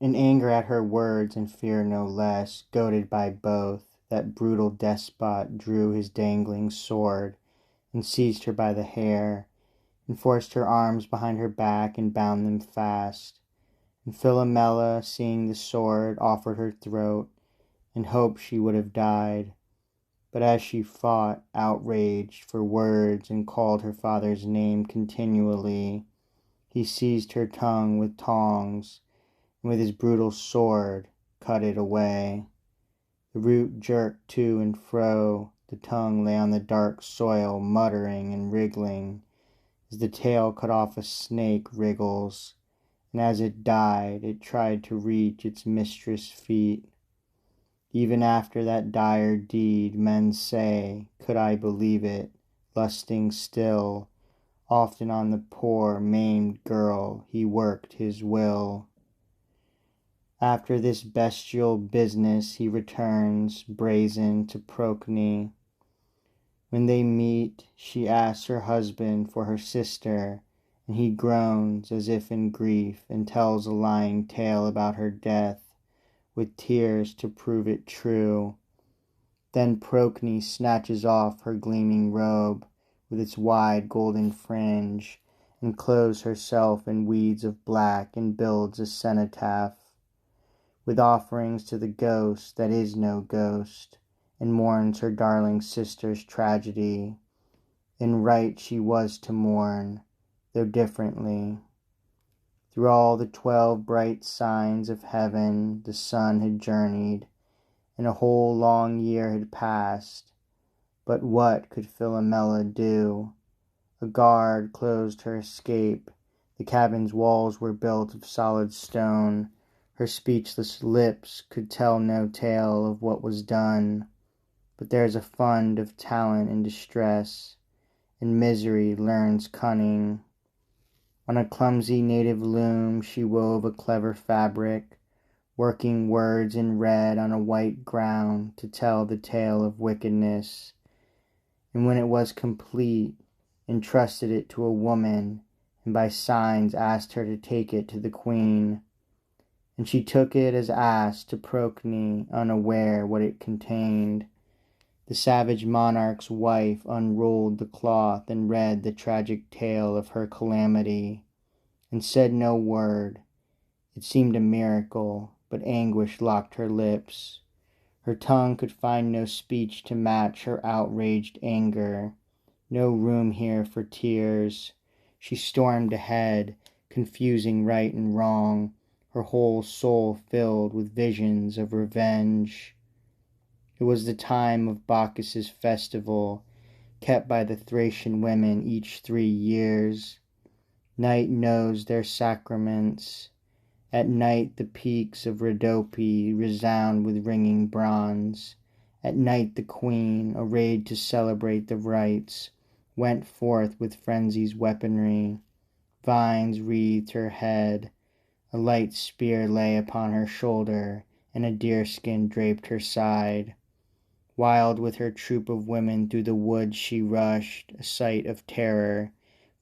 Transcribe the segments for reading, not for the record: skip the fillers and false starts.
In anger at her words and fear no less, goaded by both, that brutal despot drew his dangling sword and seized her by the hair, and forced her arms behind her back and bound them fast. And Philomela, seeing the sword, offered her throat, and hoped she would have died. But as she fought, outraged, for words, and called her father's name continually, he seized her tongue with tongs, and with his brutal sword cut it away. The root jerked to and fro, the tongue lay on the dark soil, muttering and wriggling, as the tail cut off a snake wriggles, and as it died, it tried to reach its mistress' feet. Even after that dire deed, men say, could I believe it, lusting still, often on the poor, maimed girl, he worked his will. After this bestial business, he returns, brazen, to Procne. When they meet, she asks her husband for her sister, and he groans as if in grief, and tells a lying tale about her death, with tears to prove it true. Then Procne snatches off her gleaming robe, with its wide golden fringe, and clothes herself in weeds of black, and builds a cenotaph, with offerings to the ghost that is no ghost, and mourns her darling sister's tragedy. In right she was to mourn, though differently. Through all the 12 bright signs of heaven the sun had journeyed, and a whole long year had passed. But what could Philomela do? A guard closed her escape. The cabin's walls were built of solid stone. Her speechless lips could tell no tale of what was done. But there's a fund of talent in distress, and misery learns cunning. On a clumsy native loom she wove a clever fabric, working words in red on a white ground to tell the tale of wickedness. And when it was complete, entrusted it to a woman, and by signs asked her to take it to the queen. And she took it as asked to Procne, unaware what it contained. The savage monarch's wife unrolled the cloth and read the tragic tale of her calamity, and said no word. It seemed a miracle, but anguish locked her lips. Her tongue could find no speech to match her outraged anger. No room here for tears. She stormed ahead, confusing right and wrong, her whole soul filled with visions of revenge. It was the time of Bacchus's festival, kept by the Thracian women each 3 years. Night knows their sacraments. At night the peaks of Rhodope resound with ringing bronze. At night the queen, arrayed to celebrate the rites, went forth with frenzy's weaponry. Vines wreathed her head, a light spear lay upon her shoulder, and a deerskin draped her side. Wild with her troop of women through the woods she rushed, a sight of terror,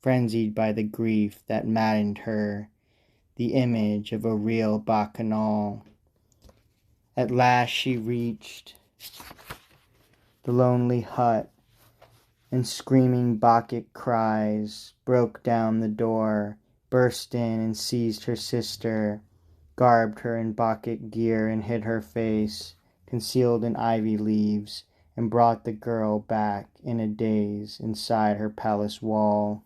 frenzied by the grief that maddened her, the image of a real bacchanal. At last she reached the lonely hut, and screaming Bacchic cries broke down the door, burst in and seized her sister, garbed her in Bacchic gear and hid her face, concealed in ivy leaves, and brought the girl back in a daze inside her palace wall.